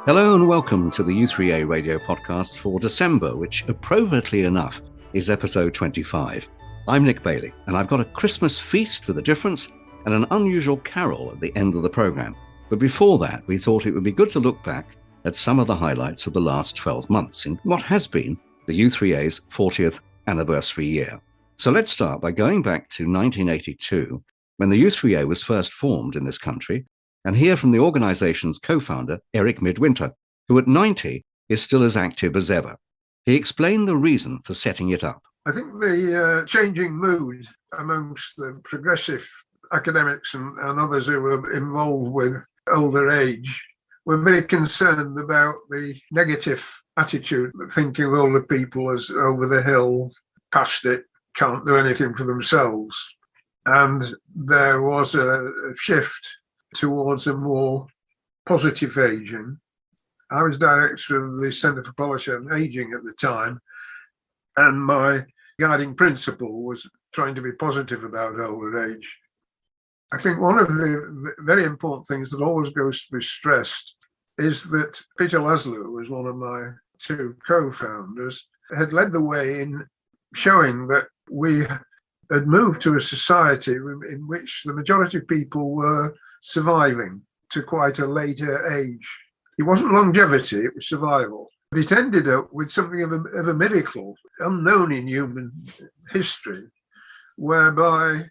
Hello and welcome to the u3a radio podcast for December, which appropriately enough is episode 25. I'm Nick Bailey, and I've got a Christmas feast with a difference and an unusual carol at the end of the programme. But before that, we thought it would be good to look back at some of the highlights of the last 12 months in what has been the u3a's 40th anniversary year. So let's start by going back to 1982, when the u3a was first formed in this country, and hear from the organisation's co-founder, Eric Midwinter, who at 90 is still as active as ever. He explained the reason for setting it up. I think the changing mood amongst the progressive academics and others who were involved with older age were very concerned about the negative attitude, thinking of older people as over the hill, past it, can't do anything for themselves. And there was a shift towards a more positive aging. I was director of the Centre for Policy on Aging at the time, and my guiding principle was trying to be positive about older age. I think one of the very important things that always goes to be stressed is that Peter Laszlo, who was one of my two co-founders, had led the way in showing that we had moved to a society in which the majority of people were surviving to quite a later age. It wasn't longevity, it was survival. But it ended up with something of a miracle, unknown in human history, whereby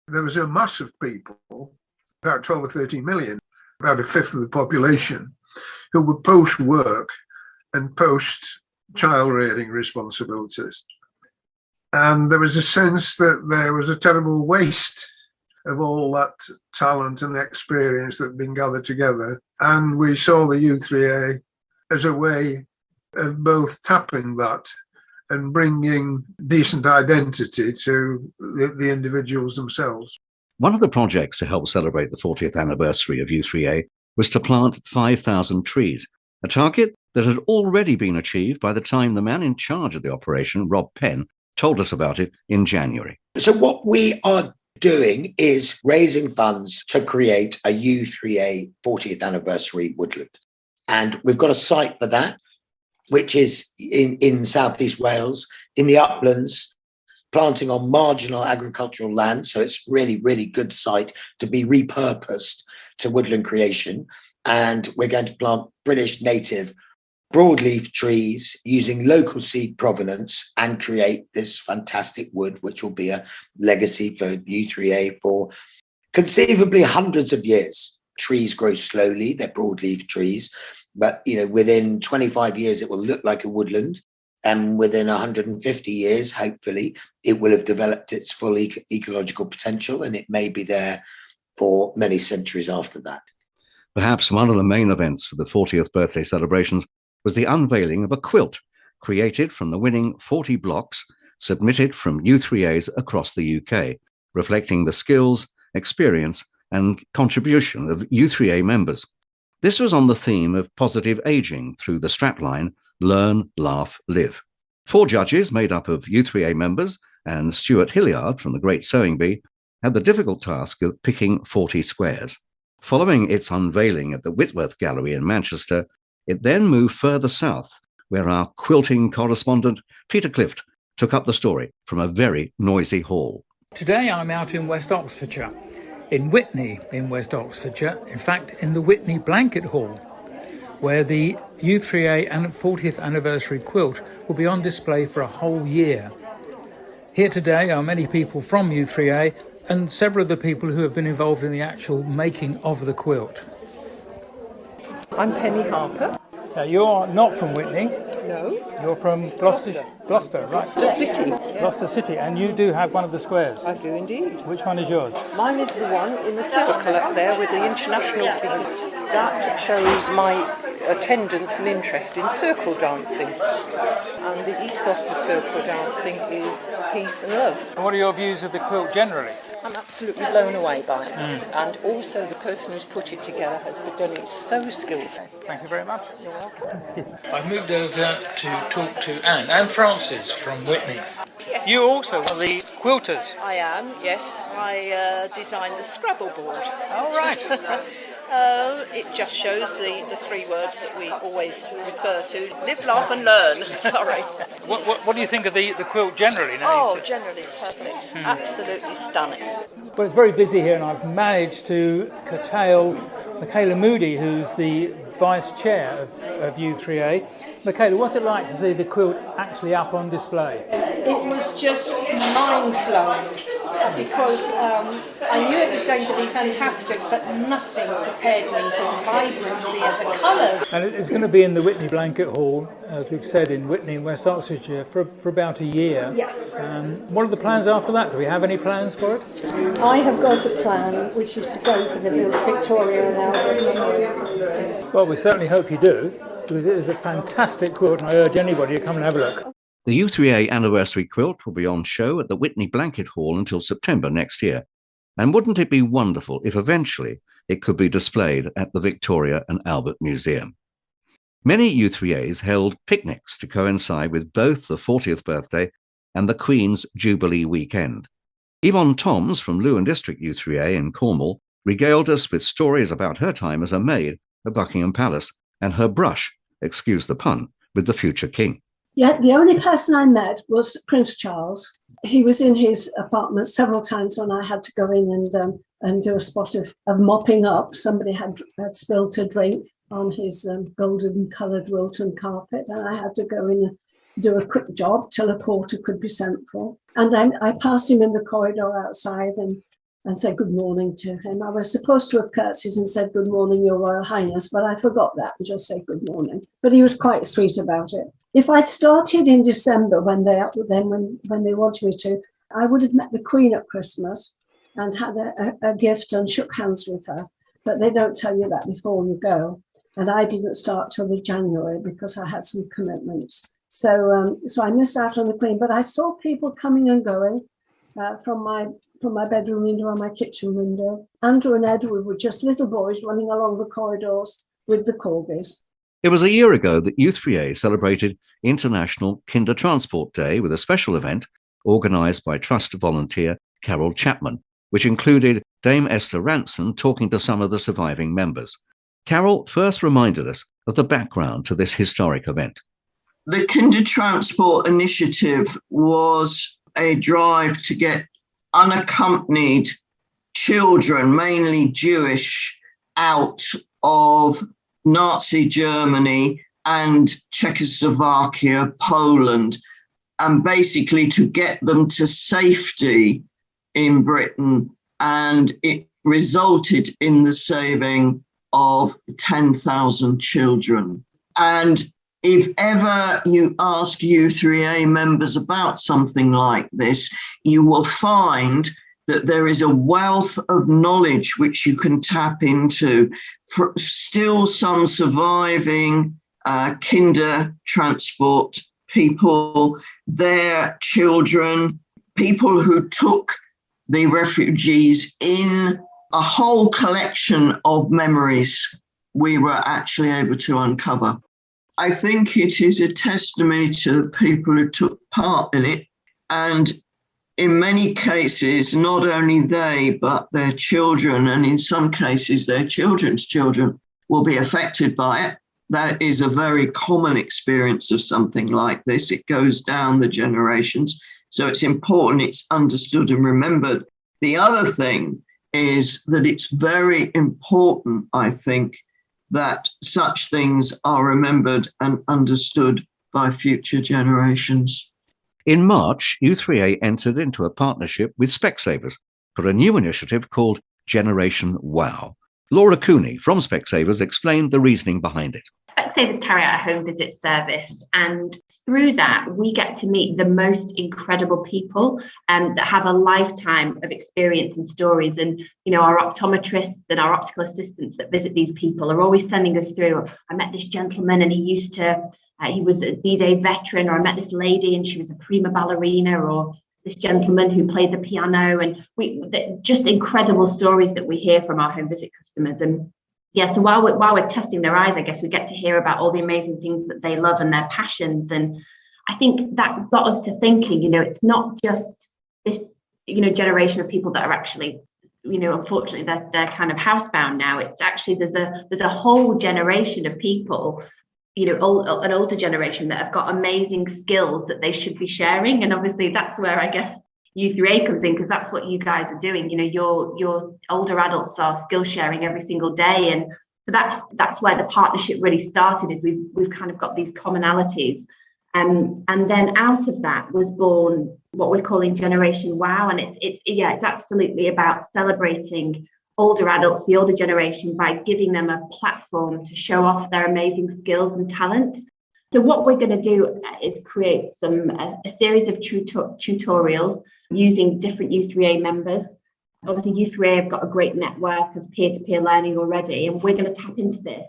there was a mass of people, about 12 or 13 million, about a fifth of the population, who were post-work and post-child rearing responsibilities. And there was a sense that there was a terrible waste of all that talent and experience that had been gathered together. And we saw the u3a as a way of both tapping that and bringing decent identity to the individuals themselves. One of the projects to help celebrate the 40th anniversary of u3a was to plant 5,000 trees, a target that had already been achieved by the time the man in charge of the operation, Rob Penn, told us about it in January. So what we are doing is raising funds to create a u3a 40th anniversary woodland. And we've got a site for that, which is in Southeast Wales, in the uplands, planting on marginal agricultural land. So it's really, really good site to be repurposed to woodland creation. And we're going to plant British native broadleaf trees using local seed provenance and create this fantastic wood, which will be a legacy for u3a for conceivably hundreds of years. Trees grow slowly, they're broadleaf trees, but within 25 years it will look like a woodland, and within 150 years hopefully it will have developed its full ecological potential, and it may be there for many centuries after that. Perhaps one of the main events for the 40th birthday celebrations was the unveiling of a quilt created from the winning 40 blocks submitted from u3as across the UK, reflecting the skills, experience, and contribution of u3a members. This was on the theme of positive aging through the strapline, Learn, Laugh, Live. 4 judges made up of u3a members and Stuart Hilliard from the Great Sewing Bee had the difficult task of picking 40 squares. Following its unveiling at the Whitworth Gallery in Manchester, it then moved further south, where our quilting correspondent, Peter Clift, took up the story from a very noisy hall. Today I'm out in West Oxfordshire, in Witney in West Oxfordshire, in fact in the Witney Blanket Hall, where the u3a and 40th anniversary quilt will be on display for a whole year. Here today are many people from u3a and several of the people who have been involved in the actual making of the quilt. I'm Penny Harper. Now you're not from Witney. No. You're from Gloucester, right? Gloucester City. Gloucester City, and you do have one of the squares. I do indeed. Which one is yours? Mine is the one in the circle up there with the international flag. That shows my attendance and interest in circle dancing. And the ethos of circle dancing is peace and love. And what are your views of the quilt generally? I'm absolutely blown away by it. And also the person who's put it together has done it so skillfully. Thank you very much. You're welcome. I've moved over to talk to Anne Francis from Witney. You also are the quilters. I am, yes. I designed the Scrabble board. Oh, right. Oh, it just shows the three words that we always refer to: live, laugh, and learn. Sorry. What do you think of the quilt generally now? Oh, generally perfect. Absolutely stunning. Well, it's very busy here, and I've managed to curtail Michaela Moody, who's the vice chair of u3a. Michaela, what's it like to see the quilt actually up on display? It was just mind-blowing because I knew it was going to be fantastic, but nothing prepared me for the vibrancy of the colours. And it's going to be in the Whitney Blanket Hall, as we've said, in Whitney, in West Oxfordshire, for about a year. Yes. What are the plans after that? Do we have any plans for it? I have got a plan, which is to go for the Victoria and Albert. Well, we certainly hope you do, because it is a fantastic quilt, and I urge anybody to come and have a look. The u3a anniversary quilt will be on show at the Whitney Blanket Hall until September next year. And wouldn't it be wonderful if eventually it could be displayed at the Victoria and Albert Museum? Many u3as held picnics to coincide with both the 40th birthday and the Queen's Jubilee weekend. Yvonne Toms from Lewin District u3a in Cornwall regaled us with stories about her time as a maid at Buckingham Palace and her brush, excuse the pun, with the future king. Yeah, the only person I met was Prince Charles. He was in his apartment several times when I had to go in and do a spot of mopping up. Somebody had spilled a drink on his golden-coloured Wilton carpet, and I had to go in and do a quick job till a porter could be sent for. And I passed him in the corridor outside and said good morning to him. I was supposed to have curtsied and said good morning, Your Royal Highness, but I forgot that and just said good morning. But he was quite sweet about it. If I'd started in December when they wanted me to, I would have met the Queen at Christmas and had a gift and shook hands with her. But they don't tell you that before you go. And I didn't start till the January because I had some commitments. So I missed out on the Queen. But I saw people coming and going from my bedroom window and my kitchen window. Andrew and Edward were just little boys running along the corridors with the corgis. It was a year ago that u3a celebrated International Kindertransport Day with a special event organised by Trust volunteer Carol Chapman, which included Dame Esther Ranson talking to some of the surviving members. Carol first reminded us of the background to this historic event. The Kindertransport Initiative was a drive to get unaccompanied children, mainly Jewish, out of Nazi Germany and Czechoslovakia, Poland, and basically to get them to safety in Britain. And it resulted in the saving of 10,000 children. And if ever you ask u3a members about something like this, you will find that there is a wealth of knowledge which you can tap into. For still some surviving kinder transport people, their children, people who took the refugees in, a whole collection of memories we were actually able to uncover. I think it is a testimony to the people who took part in it, and in many cases, not only they, but their children, and in some cases, their children's children will be affected by it. That is a very common experience of something like this. It goes down the generations. So it's important it's understood and remembered. The other thing is that it's very important, I think, that such things are remembered and understood by future generations. In March, u3a entered into a partnership with Specsavers for a new initiative called Generation Wow. Laura Cooney from Specsavers explained the reasoning behind it. Specsavers carry out a home visit service, and through that we get to meet the most incredible people that have a lifetime of experience and stories. And our optometrists and our optical assistants that visit these people are always sending us through. I met this gentleman and he was a D-Day veteran, or I met this lady and she was a prima ballerina, or this gentleman who played the piano, and just incredible stories that we hear from our home visit customers. And so while we're testing their eyes, I guess we get to hear about all the amazing things that they love and their passions. And I think that got us to thinking, it's not just this, generation of people that are actually unfortunately they're kind of housebound now. It's actually there's a whole generation of people, an older generation that have got amazing skills that they should be sharing. And obviously that's where I guess u3a comes in, because that's what you guys are doing. Your older adults are skill sharing every single day, and so that's where the partnership really started. Is we've kind of got these commonalities, and then out of that was born what we're calling Generation Wow, and it's absolutely about celebrating older adults, the older generation, by giving them a platform to show off their amazing skills and talents. So what we're going to do is create a series of tutorials using different u3a members. Obviously, u3a have got a great network of peer-to-peer learning already, and we're going to tap into this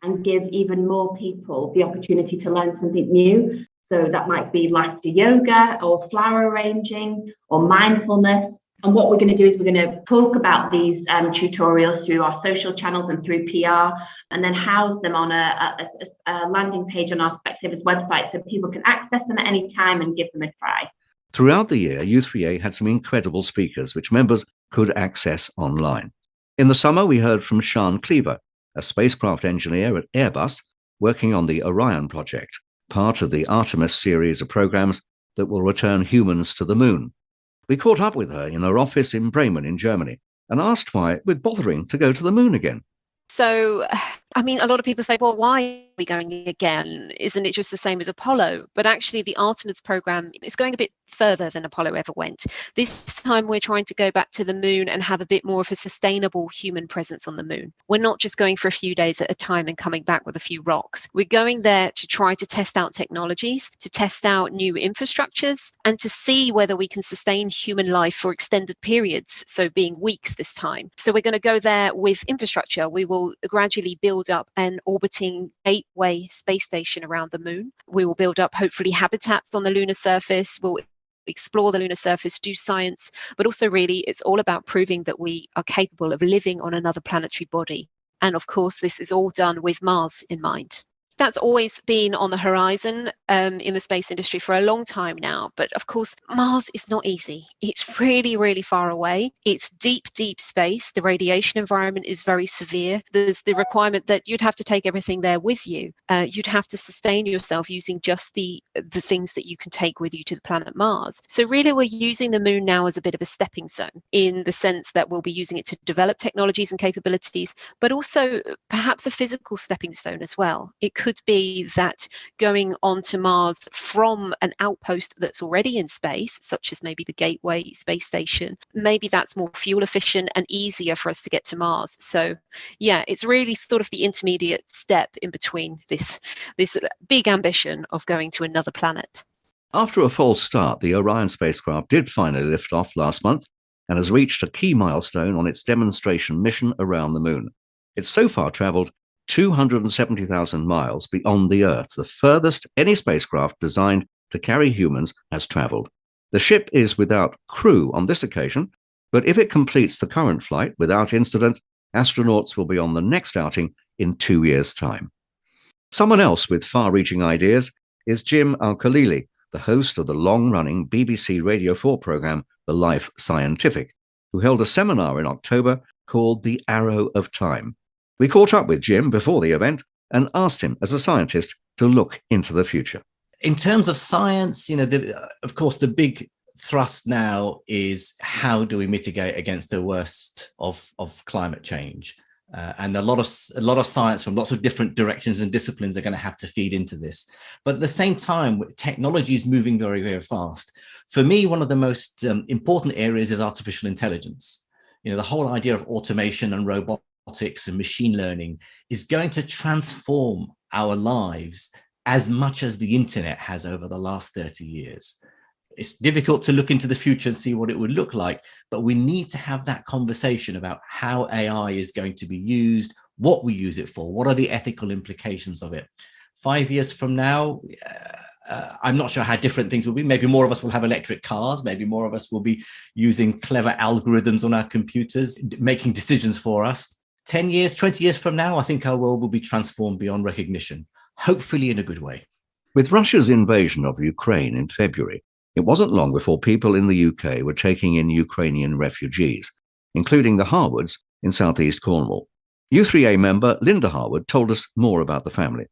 and give even more people the opportunity to learn something new. So that might be laughter yoga or flower arranging or mindfulness. And what we're going to do is we're going to talk about these tutorials through our social channels and through PR, and then house them on a landing page on our Specsavers website so people can access them at any time and give them a try. Throughout the year, u3a had some incredible speakers which members could access online. In the summer, we heard from Sian Cleaver, a spacecraft engineer at Airbus working on the Orion project, part of the Artemis series of programs that will return humans to the moon. We caught up with her in her office in Bremen in Germany and asked why we're bothering to go to the moon again. So, I mean, a lot of people say, well, why are we going again? Isn't it just the same as Apollo? But actually, the Artemis program is going a bit further than Apollo ever went. This time, we're trying to go back to the moon and have a bit more of a sustainable human presence on the moon. We're not just going for a few days at a time and coming back with a few rocks. We're going there to try to test out technologies, to test out new infrastructures, and to see whether we can sustain human life for extended periods, so being weeks this time. So we're going to go there with infrastructure. We will gradually build up an orbiting gateway space station around the moon. We will build up, hopefully, habitats on the lunar surface. We'll explore the lunar surface, do science, but also really it's all about proving that we are capable of living on another planetary body. And of course, this is all done with Mars in mind. That's always been on the horizon in the space industry for a long time now. But of course, Mars is not easy. It's really, really far away. It's deep, deep space. The radiation environment is very severe. There's the requirement that you'd have to take everything there with you. You'd have to sustain yourself using just the things that you can take with you to the planet Mars. So really, we're using the moon now as a bit of a stepping stone, in the sense that we'll be using it to develop technologies and capabilities, but also perhaps a physical stepping stone as well. It could be that going onto Mars from an outpost that's already in space, such as maybe the Gateway space station, maybe that's more fuel efficient and easier for us to get to Mars. So yeah, it's really sort of the intermediate step in between this big ambition of going to another planet. After a false start, the Orion spacecraft did finally lift off last month and has reached a key milestone on its demonstration mission around the moon. It's so far travelled 270,000 miles beyond the Earth, the furthest any spacecraft designed to carry humans has travelled. The ship is without crew on this occasion, but if it completes the current flight without incident, astronauts will be on the next outing in 2 years' time. Someone else with far-reaching ideas is Jim Al-Khalili, the host of the long-running BBC Radio 4 programme, The Life Scientific, who held a seminar in October called The Arrow of Time. We caught up with Jim before the event and asked him, as a scientist, to look into the future. In terms of science, of course, the big thrust now is how do we mitigate against the worst of climate change? And a lot of science from lots of different directions and disciplines are going to have to feed into this. But at the same time, technology is moving very, very fast. For me, one of the most important areas is artificial intelligence. The whole idea of automation and robotics and machine learning is going to transform our lives as much as the internet has over the last 30 years. It's difficult to look into the future and see what it would look like, but we need to have that conversation about how AI is going to be used, what we use it for, what are the ethical implications of it. 5 years from now, I'm not sure how different things will be. Maybe more of us will have electric cars. Maybe more of us will be using clever algorithms on our computers, making decisions for us. 10 years, 20 years from now, I think our world will be transformed beyond recognition, hopefully in a good way. With Russia's invasion of Ukraine in February, it wasn't long before people in the UK were taking in Ukrainian refugees. including the Harwoods in southeast Cornwall. U3a member Linda Harwood told us more about the family.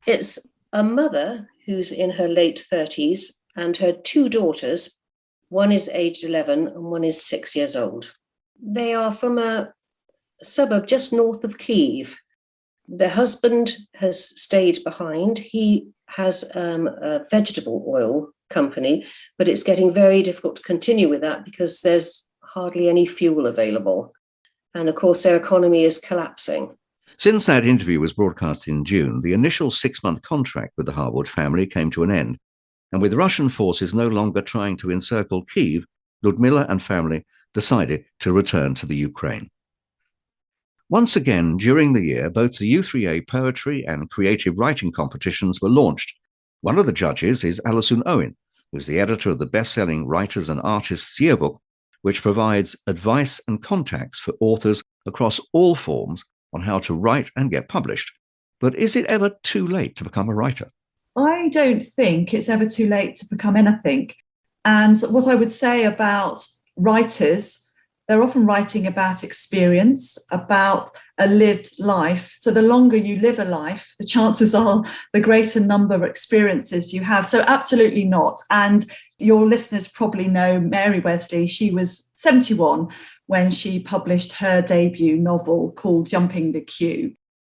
It's a mother who's in her late 30s and her two daughters. One is aged 11 and one is 6 years old. They are from a suburb just north of Kyiv. Their husband has stayed behind. He has a vegetable oil company, but it's getting very difficult to continue with that because there's hardly any fuel available. And of course, their economy is collapsing. Since that interview was broadcast in June, the initial 6-month contract with the Harwood family came to an end. And with Russian forces no longer trying to encircle Kyiv, Ludmila and family decided to return to the Ukraine. Once again, during the year, both the u3a poetry and creative writing competitions were launched. One of the judges is Alison Owen, who's the editor of the best-selling Writers and Artists Yearbook, which provides advice and contacts for authors across all forms on how to write and get published. But is it ever too late to become a writer? I don't think it's ever too late to become anything. And what I would say about writers, they're often writing about experience, about a lived life. So the longer you live a life, the chances are the greater number of experiences you have. So absolutely not. And your listeners probably know Mary Wesley. She was 71 when she published her debut novel called Jumping the Queue.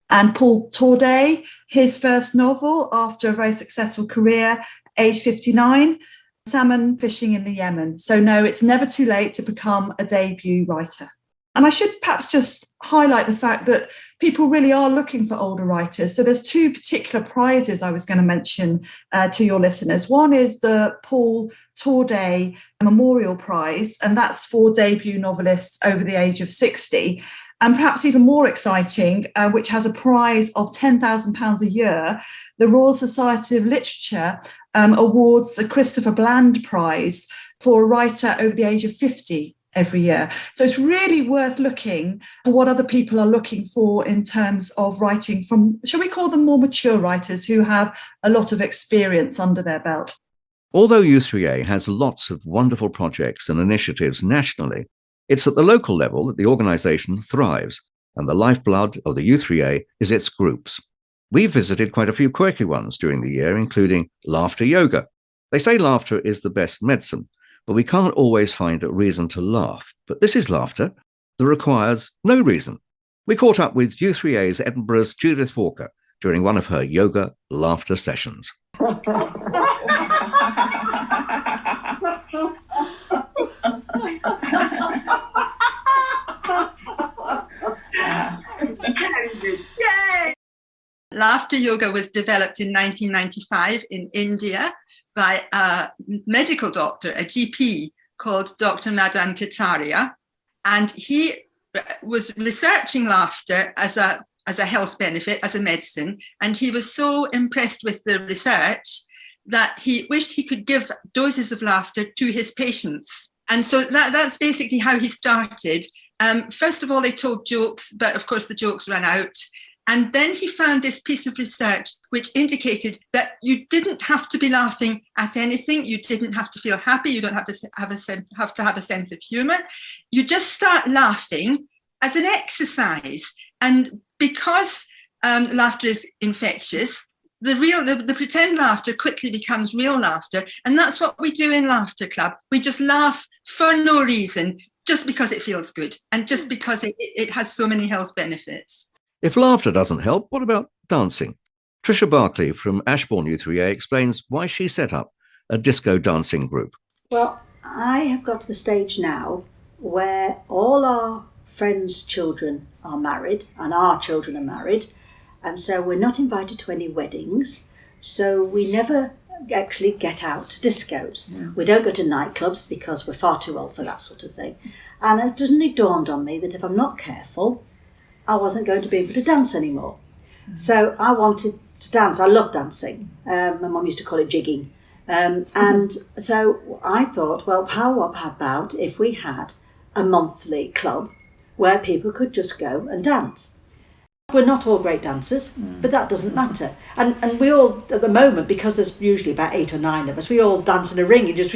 And Paul Torday, his first novel after a very successful career, age 59, Salmon Fishing in the Yemen. So no, it's never too late to become a debut writer. And I should perhaps just highlight the fact that people really are looking for older writers. So there's two particular prizes I was going to mention to your listeners. One is the Paul Torday Memorial Prize, and that's for debut novelists over the age of 60. And perhaps even more exciting, which has a prize of £10,000 a year, the Royal Society of Literature awards the Christopher Bland Prize for a writer over the age of 50 every year. So it's really worth looking for what other people are looking for in terms of writing from, shall we call them more mature writers who have a lot of experience under their belt. Although u3a has lots of wonderful projects and initiatives nationally, it's at the local level that the organisation thrives, and the lifeblood of the u3a is its groups. We've visited quite a few quirky ones during the year, including Laughter Yoga. They say laughter is the best medicine, but we can't always find a reason to laugh. But this is laughter that requires no reason. We caught up with u3a's Edinburgh's Judith Walker during one of her yoga laughter sessions. Laughter yoga was developed in 1995 in India by a medical doctor, a GP called Dr. Madan Kataria. And he was researching laughter as a health benefit, as a medicine. And he was so impressed with the research that he wished he could give doses of laughter to his patients. And so that's basically how he started. First of all, they told jokes, but of course the jokes ran out. And then he found this piece of research which indicated that you didn't have to be laughing at anything. You didn't have to feel happy. You don't have to have a sense of humor. You just start laughing as an exercise. And because laughter is infectious, the pretend laughter quickly becomes real laughter. And that's what we do in Laughter Club. We just laugh for no reason, just because it feels good and just because it has so many health benefits. If laughter doesn't help, what about dancing? Tricia Barclay from Ashbourne u3a explains why she set up a disco dancing group. Well, I have got to the stage now where all our friends' children are married and our children are married. And so we're not invited to any weddings. So we never actually get out to discos. Yeah. We don't go to nightclubs because we're far too old for that sort of thing. And it suddenly dawned on me that if I'm not careful, I wasn't going to be able to dance anymore. Mm-hmm. So I wanted to dance. I love dancing. My mum used to call it jigging. And so I thought, well, how about if we had a monthly club where people could just go and dance? We're not all great dancers, but that doesn't matter. And we all, at the moment, because there's usually about 8 or 9 of us, we all dance in a ring. We just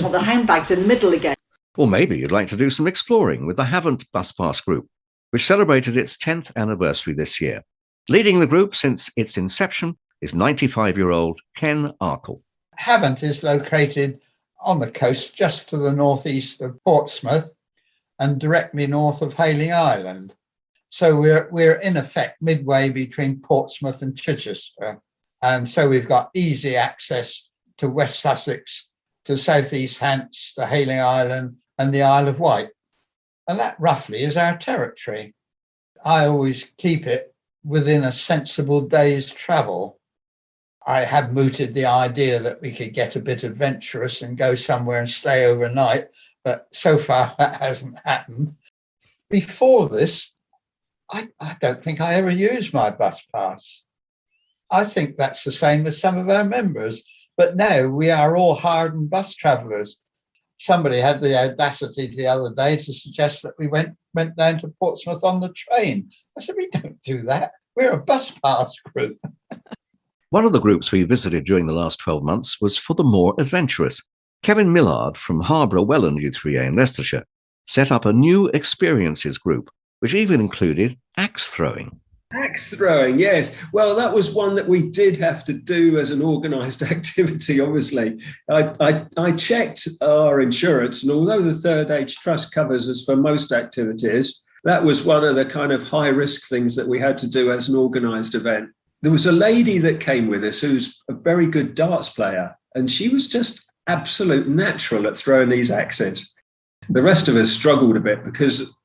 want the handbags in the middle again. Or maybe you'd like to do some exploring with the Haven't Bus Pass group, which celebrated its 10th anniversary this year. Leading the group since its inception is 95-year-old Ken Arkle. Havant is located on the coast just to the northeast of Portsmouth and directly north of Hayling Island. So we're in effect midway between Portsmouth and Chichester. And so we've got easy access to West Sussex, to Southeast Hants, to Hayling Island and the Isle of Wight. And that roughly is our territory. I always keep it within a sensible day's travel. I have mooted the idea that we could get a bit adventurous and go somewhere and stay overnight, but so far that hasn't happened. Before this, I don't think I ever used my bus pass. I think that's the same as some of our members, but now we are all hardened bus travellers. Somebody had the audacity the other day to suggest that we went down to Portsmouth on the train. I said, we don't do that. We're a bus pass group. One of the groups we visited during the last 12 months was for the more adventurous. Kevin Millard from Harborough Welland u3a in Leicestershire set up a new experiences group, which even included axe throwing. Axe throwing, yes. Well, that was one that we did have to do as an organised activity, obviously. I checked our insurance, and although the Third Age Trust covers us for most activities, that was one of the kind of high-risk things that we had to do as an organised event. There was a lady that came with us who's a very good darts player, and she was just absolute natural at throwing these axes. The rest of us struggled a bit because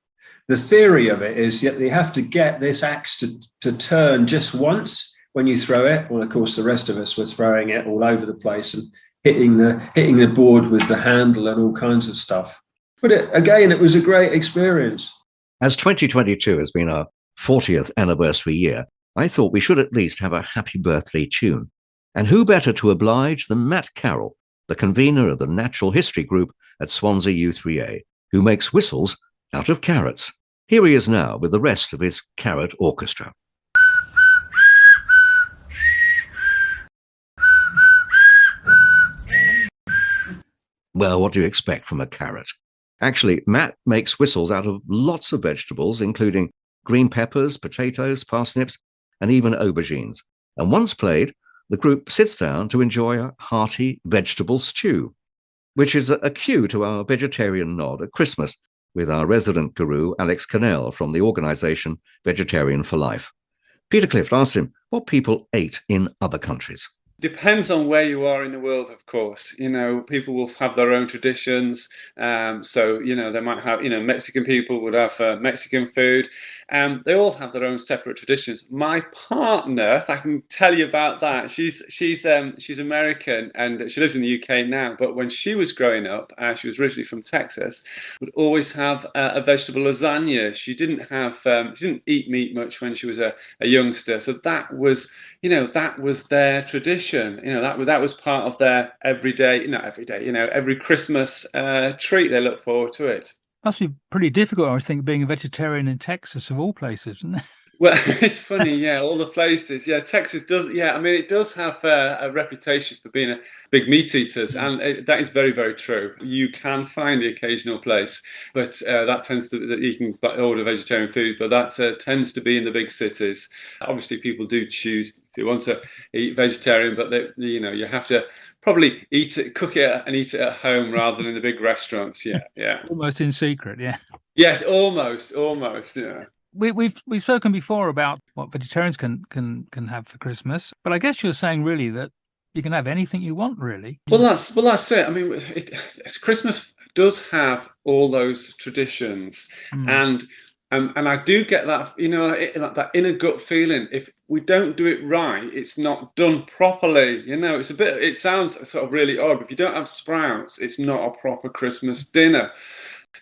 the theory of it is that you have to get this axe to turn just once when you throw it. Well, of course, the rest of us were throwing it all over the place and hitting the board with the handle and all kinds of stuff. But it was a great experience. As 2022 has been our 40th anniversary year, I thought we should at least have a happy birthday tune. And who better to oblige than Matt Carroll, the convener of the Natural History Group at Swansea u3a, who makes whistles out of carrots. Here he is now with the rest of his carrot orchestra. Well, what do you expect from a carrot? Actually, Matt makes whistles out of lots of vegetables, including green peppers, potatoes, parsnips, and even aubergines. And once played, the group sits down to enjoy a hearty vegetable stew, which is a cue to our vegetarian nod at Christmas with our resident guru, Alex Cannell, from the organisation Vegetarian for Life. Peter Clift asked him what people ate in other countries. Depends on where you are in the world, of course. People will have their own traditions. So, they might have, Mexican people would have Mexican food. They all have their own separate traditions. My partner, if I can tell you about that, she's American and she lives in the UK now. But when she was growing up, she was originally from Texas, would always have a vegetable lasagna. She didn't eat meat much when she was a youngster. So that was their tradition. That was part of their every Christmas treat. They look forward to it. Must be pretty difficult, I think, being a vegetarian in Texas of all places, isn't it? Well, it's funny, all the places. Texas does, it does have a reputation for being a big meat eaters, and that is very, very true. You can find the occasional place, but that tends to, that you can order vegetarian food, but that tends to be in the big cities. Obviously, people do choose to want to eat vegetarian, but you have to probably cook it and eat it at home rather than in the big restaurants. Yeah. Almost in secret, yeah. Yes, almost, yeah. We've spoken before about what vegetarians can have for Christmas, but I guess you're saying really that you can have anything you want, really. Well, that's it. I mean, Christmas does have all those traditions, and I do get that, that inner gut feeling. If we don't do it right, it's not done properly. It sounds sort of really odd, but if you don't have sprouts, it's not a proper Christmas dinner.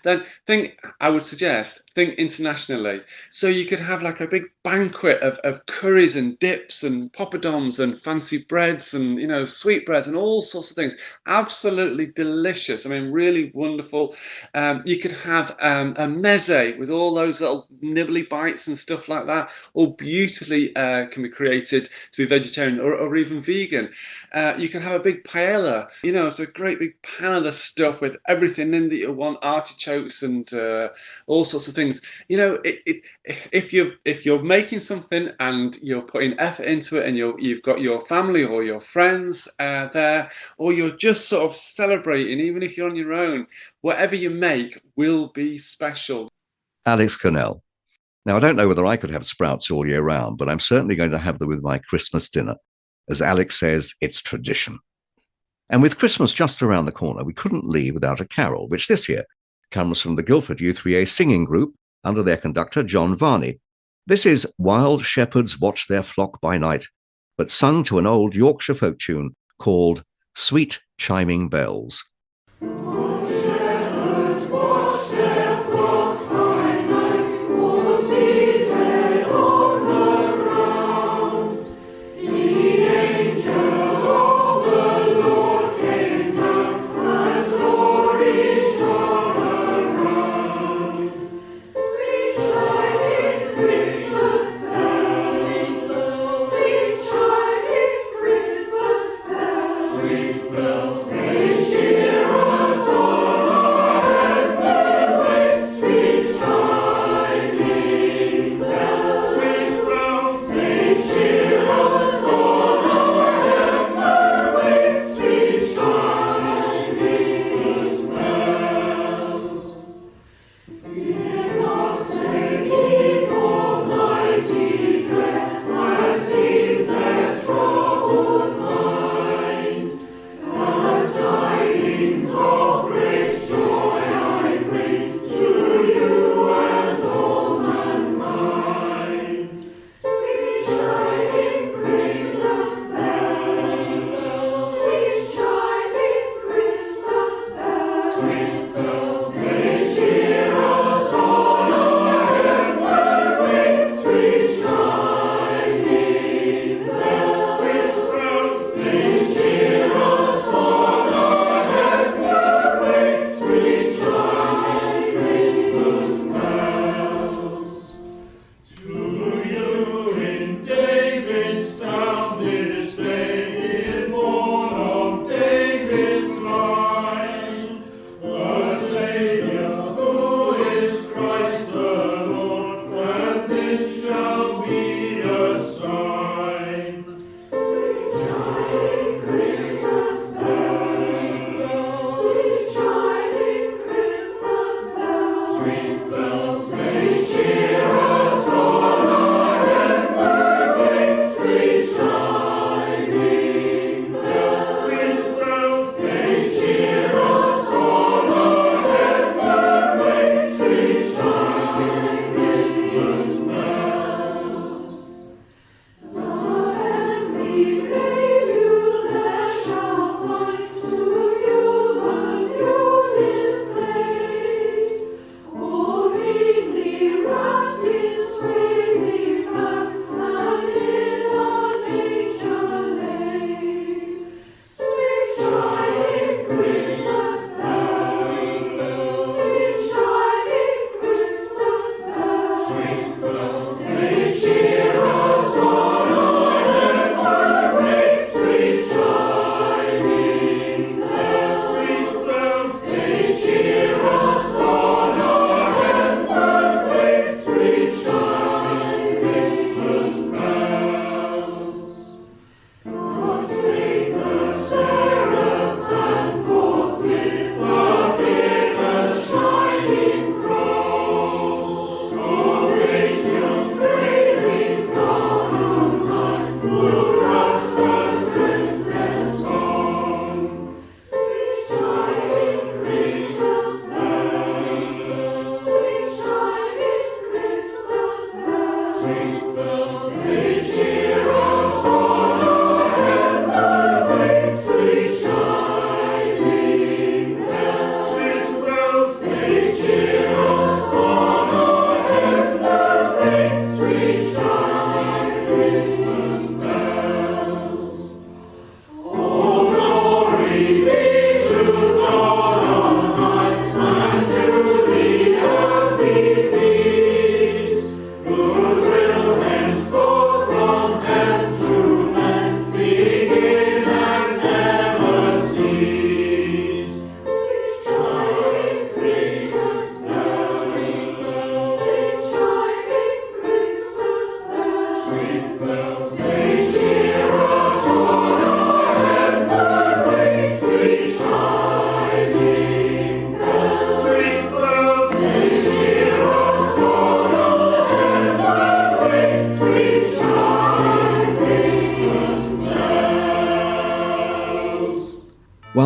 Then I would suggest think internationally. So you could have like a big banquet of curries and dips and poppadoms and fancy breads and, you know, sweetbreads and all sorts of things. Absolutely delicious. I mean, really wonderful. You could have a meze with all those little nibbly bites and stuff like that. All beautifully can be created to be vegetarian or even vegan. You can have a big paella. You know, it's a great big pan of the stuff with everything in that you want, artichokes and all sorts of things. You know, if you're making something and you're putting effort into it, and you've got your family or your friends there, or you're just sort of celebrating, even if you're on your own, whatever you make will be special. Alex Connell. Now, I don't know whether I could have sprouts all year round, but I'm certainly going to have them with my Christmas dinner. As Alex says, it's tradition. And with Christmas just around the corner, we couldn't leave without a carol, which this year comes from the Guildford u3a singing group under their conductor, John Varney. This is Wild Shepherds Watch Their Flock by Night, but sung to an old Yorkshire folk tune called Sweet Chiming Bells. Sweet bells, ringing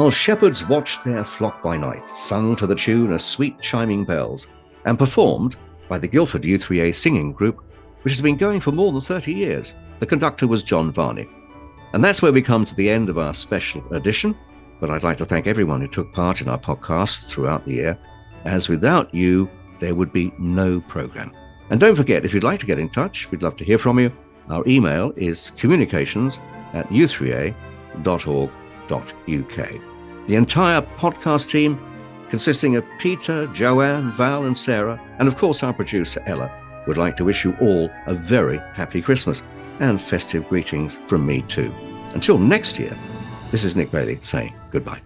while shepherds watched their flock by night, sung to the tune of sweet chiming bells, and performed by the Guildford u3a singing group, which has been going for more than 30 years. The conductor was John Varney. And that's where we come to the end of our special edition, but I'd like to thank everyone who took part in our podcasts throughout the year, as without you, there would be no programme. And don't forget, if you'd like to get in touch, we'd love to hear from you. Our email is communications@u3a.org.uk. The entire podcast team, consisting of Peter, Joanne, Val and Sarah, and of course our producer Ella, would like to wish you all a very happy Christmas and festive greetings from me too. Until next year, this is Nick Bailey saying goodbye.